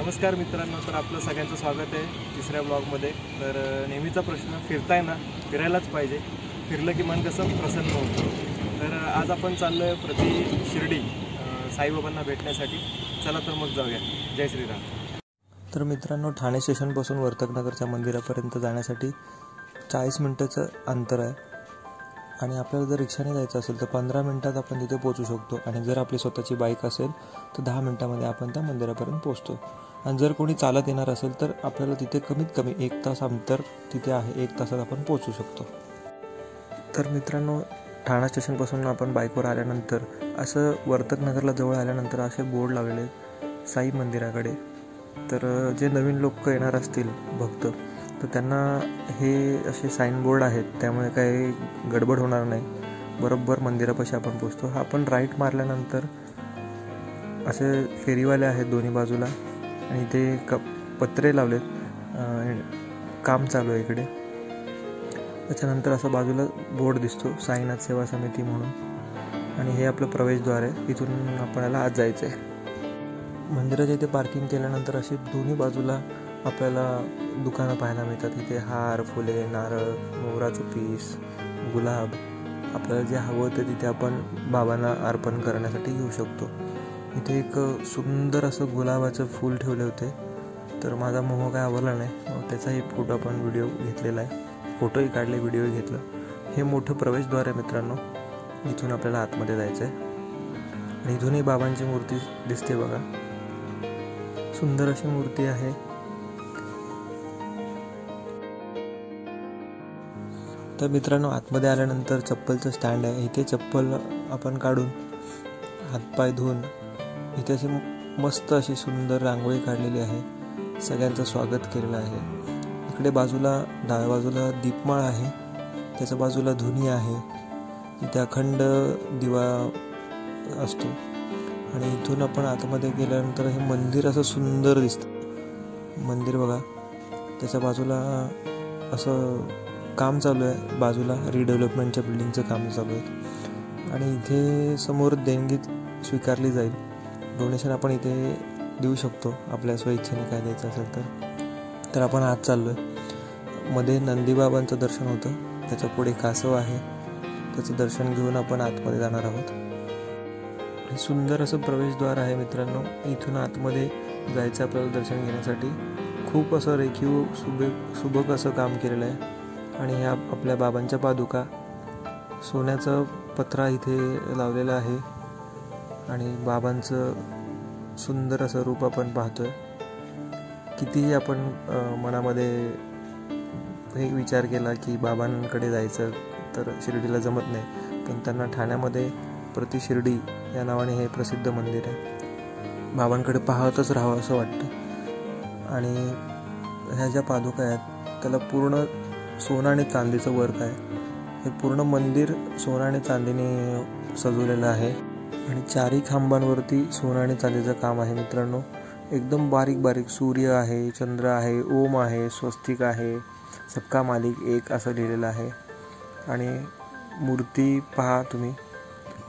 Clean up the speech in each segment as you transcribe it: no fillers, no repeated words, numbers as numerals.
नमस्कार मित्रांनो, तर आपलं सगळ्यांचं स्वागत आहे तिसऱ्या ब्लॉगमध्ये। तर नेहमीचा प्रश्न, फिरताय ना, फिरायलाच पाहिजे, फिरलं की मन कसं प्रसन्न होतं। तर आज आपण चाललो आहे प्रति शिर्डी साईबाबांना भेटण्यासाठी। चला तर मग जाऊया। जय श्रीराम। तर मित्रांनो, ठाणे स्टेशनपासून वर्तकनगरच्या मंदिरापर्यंत जाण्यासाठी 40 मिनिटाचं अंतर आहे आणि आपल्याला जर रिक्षाने जायचं असेल तर 15 मिनिटात आपण तिथे पोहोचू शकतो आणि जर आपली स्वतःची बाईक असेल तर 10 मिनिटांमध्ये आपण त्या मंदिरापर्यंत पोहोचतो। आणि जर कोणी चालत येणार असेल तर आपल्याला तिथे कमीत कमी 1 तास अंतर तिथे आहे, 1 तासात आपण पोहोचू शकतो। तर मित्रांनो, ठाणा स्टेशनपासून आपण बाईकवर आल्यानंतर असं वर्तकनगरला जवळ आल्यानंतर असे बोर्ड लावलेले साई मंदिराकडे। तर जे नवीन लोक येणार असतील भक्त तर त्यांना हे असे साईन बोर्ड आहेत, त्यामुळे काही गडबड होणार नाही। बरोबर मंदिरापाशी आपण पोचतो। आपण राईट मारल्यानंतर असे फेरीवाले आहेत दोन्ही बाजूला आणि ते पत्रे लावलेत, काम चालू आहे इकडे। त्याच्यानंतर असं बाजूला बोर्ड दिसतो साईनाथ सेवा समिती म्हणून, आणि हे आपलं प्रवेशद्वार आहे, इथून आपल्याला आत जायचं आहे। मंदिराच्या इथे पार्किंग केल्यानंतर अशी दोन्ही बाजूला आपल्याला दुकानं पाहायला मिळतात। इथे हार, फुले, नारळ, मोगराचं पीस, गुलाब, आपल्याला जे हवं ते तिथे आपण बाबांना अर्पण करण्यासाठी घेऊ शकतो। इथे एक सुंदर असं गुलाबाचं फूल ठेवले होते, तर माझा मोह काय आवडला नाही, त्याचाही फोटो आपण व्हिडिओ घेतलेला आहे, फोटोही काढले, व्हिडिओही घेतलं। हे मोठं प्रवेशद्वार आहे मित्रांनो, इथून आपल्याला आतमध्ये जायचं आहे आणि इथूनही बाबांची मूर्ती दिसते बघा, सुंदर अशी मूर्ती आहे। तर मित्रांनो, आतमध्ये आल्यानंतर चप्पलचं स्टँड आहे, इथे चप्पल आपण काढून हातपाय धुवून इथे अशी मस्त अशी सुंदर रांगोळी काढलेली आहे, सगळ्यांचं स्वागत केलेलं आहे। इकडे बाजूला डाव्या बाजूला दीपमाळ आहे, त्याच्या बाजूला धुनी आहे, इथे अखंड दिवा असतो आणि इथून आपण आतमध्ये गेल्यानंतर हे मंदिर असं सुंदर दिसतं। मंदिर बघा, त्याच्या बाजूला असं काम चालू आहे, बाजूला रिडेव्हलपमेंटच्या बिल्डिंगचं काम चालू आहे आणि इथे समोर देणगी स्वीकारली जाईल, डोनेशन आपण इथे देऊ शकतो आपल्या स्वइच्छेने काय द्यायचं असेल तर आपण आत चाललो आहे। मध्ये नंदीबाबांचं दर्शन होतं, त्याच्या पुढे कासव आहे, त्याचं दर्शन घेऊन आपण आतमध्ये जाणार आहोत। सुंदर असं प्रवेशद्वार आहे मित्रांनो, इथून आतमध्ये जायचं आपल्याला दर्शन घेण्यासाठी। खूप असं रेखीव सुबक असं काम केलेलं आहे आणि ह्या आपल्या बाबांच्या पादुका, सोन्याचं पत्रा इथे लावलेलं आहे आणि बाबांचं सुंदर असं रूप आपण पाहतोय। कितीही आपण मनामध्ये हे विचार केला की बाबांकडे जायचं तर शिर्डीला जमत नाही, पण त्यांना ठाण्यामध्ये प्रति शिर्डी या नावाने हे प्रसिद्ध मंदिर आहे, बाबांकडे पाहतच राहावं असं वाटतं। आणि ह्या ज्या पादुका आहेत त्याला पूर्ण सोनं आणि चांदीचं वर्क आहे, हे पूर्ण मंदिर सोनं आणि चांदीने सजवलेलं आहे आणि चारही खांबांवरती सोनं आणि चांदीचं काम आहे मित्रांनो। एकदम बारीक बारीक सूर्य आहे, चंद्र आहे, ओम आहे, स्वस्तिक आहे, सबका मालिक एक असं लिहिलेलं आहे। आणि मूर्ती पहा तुम्ही,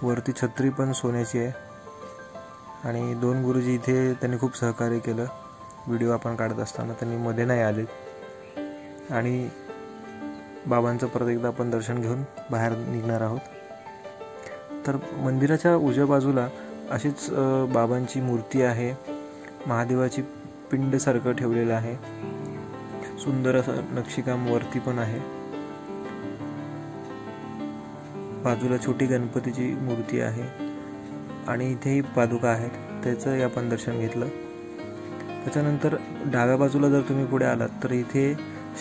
वरती छत्री पण सोन्याची आहे आणि 2 गुरुजी इथे त्यांनी खूप सहकार्य केलं, व्हिडिओ आपण काढत असताना त्यांनी मध्ये नाही आले। आणि बाबांचं परत एकदा आपण दर्शन घेऊन बाहेर निघणार आहोत। तर मंदिराच्या उजव्या बाजूला अशीच बाबांची मूर्ती आहे, महादेवाची पिंडसारखं ठेवलेलं आहे, सुंदर असं नक्षीकाम वरती पण आहे, बाजूला छोटी गणपतीची मूर्ती आहे आणि इथेही पादुका आहेत, त्याचंही आपण दर्शन घेतलं। त्याच्यानंतर डाव्या बाजूला जर तुम्ही पुढे आलात तर इथे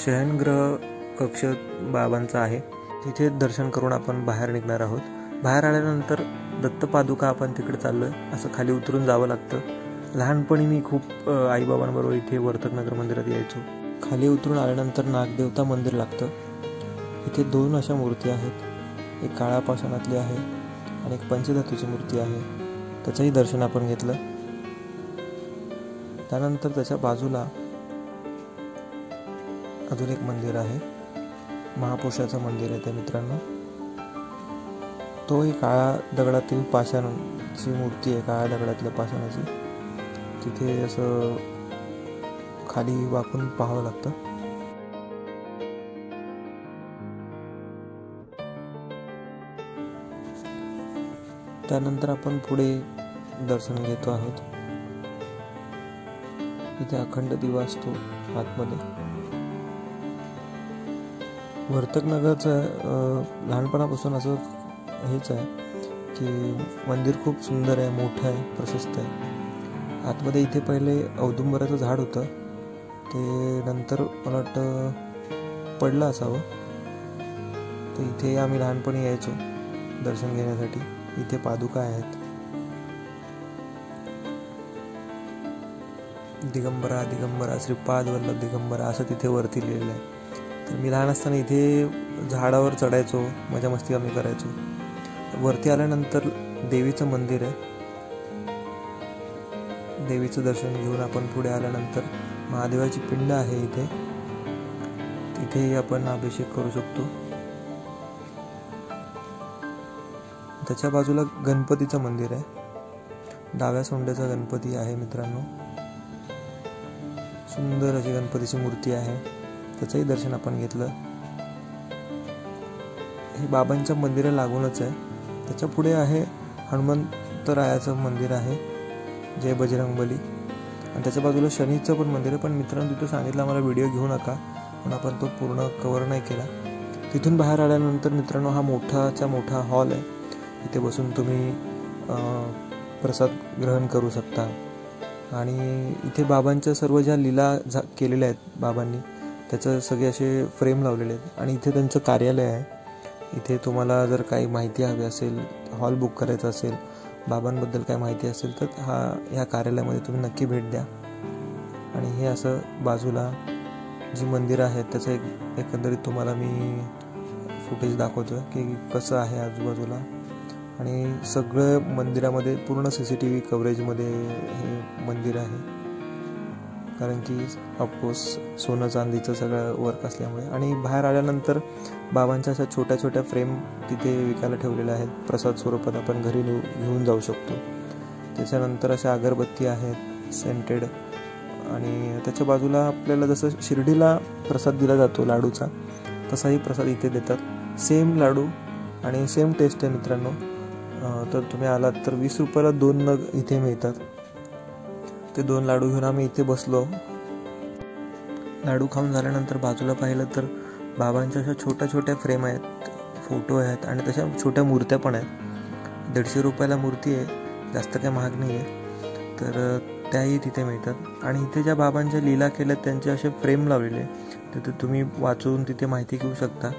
शयनगृह कक्ष बाबांचा आहे, तिथे दर्शन करून आपण बाहेर निघणार आहोत। बाहेर आल्यानंतर दत्तपादुका आपण तिकडे चाललोय, असं खाली उतरून जावं लागतं। लहानपणी मी खूप आईबाबांबरोबर इथे वर्तकनगर मंदिरात यायचो। खाली उतरून आल्यानंतर नागदेवता मंदिर लागतं, इथे 2 अशा मूर्ती आहेत, एक काळा पाषाणातली आहे आणि एक पंचधातूची मूर्ती आहे, त्याचंही दर्शन आपण घेतलं। त्यानंतर त्याच्या बाजूला अजून एक मंदिर आहे, महापुरुषाचं मंदिर आहे ते मित्रांनो, तोही काळा दगडातील पाषाणाची मूर्ती आहे, काळ्या दगडातल्या पाषाणाची। तिथे असं खाली वाकून पाहावं लागतं. त्यानंतर आपण पुढे दर्शन घेतो आहोत. इथे अखंड दिवा असतो आतमध्ये. वर्तकनगरचं लहानपणापासून असं हेच आहे की मंदिर खूप सुंदर आहे, मोठं आहे, प्रशस्त आहे. आतमध्ये इथे पहिले औदुंबराचं झाड होतं, ते नंतर मला वाटतं पडलं असावं. तर इथे आम्ही लहानपणी यायचो दर्शन घेण्यासाठी. इथे पादुका आहेत. दिगंबरा दिगंबरा श्रीपाद वल्लभ दिगंबरा असं तिथे वरती लिहिलेलं आहे. तर मी लहान असताना इथे झाडावर चढायचो, मजा मस्ती आम्ही करायचो. वरती आल्यानंतर देवीचं मंदिर आहे. देवीचं दर्शन घेऊन आपण पुढे आल्यानंतर महादेवाची पिंड आहे इथे. तिथेही आपण अभिषेक करू शकतो. त्याच्या बाजूला गणपतीचं मंदिर आहे. डाव्या सोंड्याचा गणपती आहे मित्रांनो. सुंदर अशी गणपतीची मूर्ती आहे. त्याचंही दर्शन आपण घेतलं. हे बाबांच्या मंदिरा लागूनच आहे. त्याच्या पुढे आहे हनुमंतरायाचं मंदिर आहे, जय बजरंगबली. आणि त्याच्या बाजूला शनीचं पण मंदिर आहे. पण मित्रांनो तिथं सांगितलं आम्हाला व्हिडिओ घेऊ नका, पण आपण तो पूर्ण कव्हर नाही केला. तिथून बाहेर आल्यानंतर मित्रांनो हा मोठा हॉल आहे. इथे बसून तुम्ही प्रसाद ग्रहण करू शकता. आणि इथे बाबांच्या सर्व ज्या लीला केलेल्या आहेत बाबांनी, त्याचं सगळे असे फ्रेम लावलेले आहेत. आणि इथे त्यांचं कार्यालय आहे. इथे तुम्हाला जर काही माहिती हवी असेल, हॉल बुक करायचा असेल, बाबांबद्दल काय माहिती असेल, तर ह्या कार्यालयामध्ये तुम्ही नक्की भेट द्या. आणि हे असं बाजूला जी मंदिरं आहेत त्याचं एकंदरीत तुम्हाला मी फुटेज दाखवतो की कसं आहे आजूबाजूला. आणि सगळं मंदिरामध्ये पूर्ण CCTV कव्हरेजमध्ये हे मंदिर आहे, कारण की ऑफकोर्स सोनं चांदीचं सगळं वर्क असल्यामुळे. आणि बाहेर आल्यानंतर बाबांच्या अशा छोट्या फ्रेम तिथे विकायला ठेवलेल्या आहेत. प्रसाद स्वरूपात आपण घरी घेऊन जाऊ शकतो. त्याच्यानंतर अशा अगरबत्ती आहेत सेंटेड. आणि त्याच्या बाजूला आपल्याला जसं शिर्डीला प्रसाद दिला जातो लाडूचा, तसाही प्रसाद इथे देतात. सेम लाडू आणि सेम टेस्ट आहे मित्रांनो. तर तुम्ही आलात तर 20 रुपयाला 2 नग इथे मिळतात. ते 2 लाडू घेऊन आम्ही इथे बसलो. लाडू खाऊन झाल्यानंतर बाजूला पाहिलं तर बाबांच्या अशा छोट्या फ्रेम आहेत, फोटो आहेत आणि तशा छोट्या मूर्त्या पण आहेत. 150 रुपयाला मूर्ती आहे, जास्त काही महाग नाही आहे. तर त्याही तिथे मिळतात. आणि इथे ज्या बाबांच्या लीला केल्यात त्यांचे असे फ्रेम लावलेले, तिथे तुम्ही वाचून तिथे माहिती घेऊ शकता.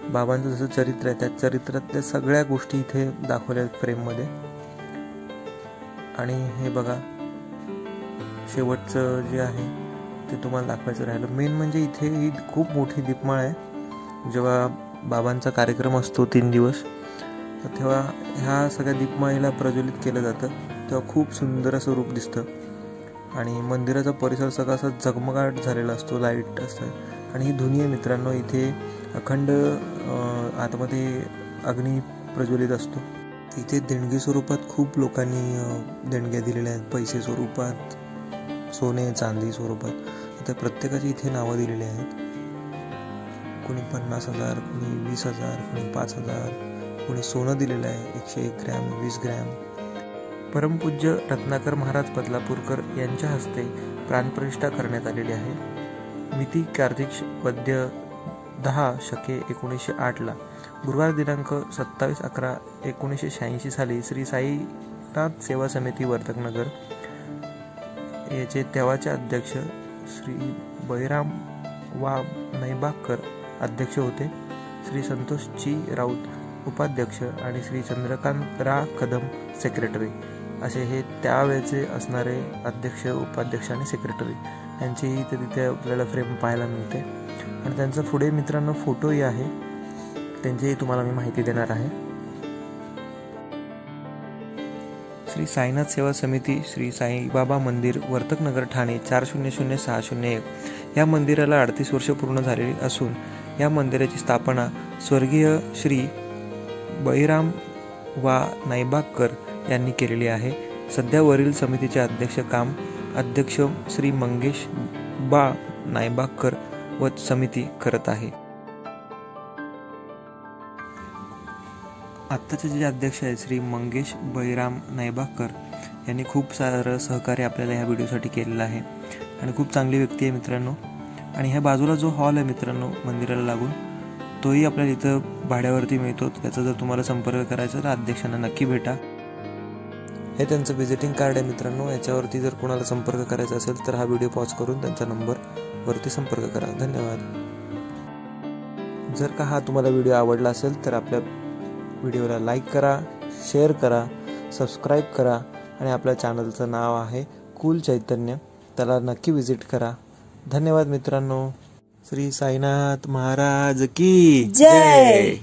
बाबांचं जसं चरित्र आहे त्या चरित्रातल्या सगळ्या गोष्टी इथे दाखवल्या आहेत फ्रेममध्ये. आणि हे बघा शेवटचं जे आहे ते तुम्हाला दाखवायचं राहिलं. मेन म्हणजे इथे ही खूप मोठी दीपमाळ आहे. जेव्हा बाबांचा कार्यक्रम असतो 3 दिवस, तर तेव्हा ह्या सगळ्या दीपमाळीला प्रज्वलित केलं जातं. तेव्हा खूप सुंदर असं रूप दिसतं. आणि मंदिराचा परिसर सगळा असा झगमगाट झालेला असतो, लाईट असतात. आणि ही धुनी आहे मित्रांनो. इथे अखंड आतमध्ये अग्नी प्रज्वलित असतो. इथे देणगी स्वरूपात खूप लोकांनी देणग्या दिलेल्या आहेत, पैसे स्वरूपात, सोने चांदी स्वरूपात. आता प्रत्येकाची इथे नावं दिलेली आहेत. कोणी 50,000, कोणी 20,000, कोणी 5,000, कोणी सोनं दिलेलं आहे 101 ग्रॅम, 20 ग्रॅम. परमपूज्य रत्नाकर महाराज बदलापूरकर यांच्या हस्ते प्राणप्रतिष्ठा करण्यात आलेली आहे. मिती कार्तिक वद्य 10 शके 1908ला गुरुवार दिनांक 27/11/1986 साली श्री साईनाथ सेवा समिती वर्तकनगर याचे तेव्हाचे अध्यक्ष श्री बळीराम वा नैबागकर अध्यक्ष होते. श्री संतोषजी राऊत उपाध्यक्ष आणि श्री चंद्रकांत रा कदम सेक्रेटरी असे हे त्यावेळेचे असणारे अध्यक्ष, उपाध्यक्ष आणि सेक्रेटरी यांचीही इथे तिथे आपल्याला फ्रेम पाहायला मिळते. आणि त्यांचा पुढे मित्रांनो फोटोही आहे, त्यांचीही तुम्हाला मी माहिती देणार आहे. श्री साईनाथ सेवा समिती श्री साईबाबा मंदिर वर्तकनगर ठाणे 400601 या मंदिराला 38 वर्ष पूर्ण झालेली असून या मंदिराची स्थापना स्वर्गीय श्री बळीराम वा नैबागकर यांनी केलेली आहे. सध्या वरील समितीचे अध्यक्ष काम अध्यक्ष श्री मंगेश बा नायबाकर व समिती करत आहे. आत्ताचे जे अध्यक्ष आहेत श्री मंगेश बैराम नायबाकर यांनी खूप सारं सहकार्य आपल्याला ह्या व्हिडिओसाठी केलेलं आहे आणि खूप चांगली व्यक्ती आहे मित्रांनो. आणि ह्या बाजूला जो हॉल आहे मित्रांनो मंदिराला लागून, तोही आपल्याला इथं भाड्यावरती मिळतो. त्याचा जर तुम्हाला संपर्क करायचा तर अध्यक्षांना नक्की भेटा. हे त्यांचं व्हिजिटिंग कार्ड आहे मित्रांनो. याच्यावरती जर कोणाला संपर्क करायचा असेल तर हा व्हिडिओ पॉज करून त्यांचा नंबरवरती संपर्क करा. धन्यवाद. जर का हा तुम्हाला व्हिडिओ आवडला असेल तर आपल्या व्हिडिओला लाईक करा, शेअर करा, सबस्क्राईब करा आणि आपल्या चॅनलचं नाव आहे कूल चैतन्य, त्याला नक्की विजिट करा. धन्यवाद मित्रांनो. श्री साईनाथ महाराज की जय.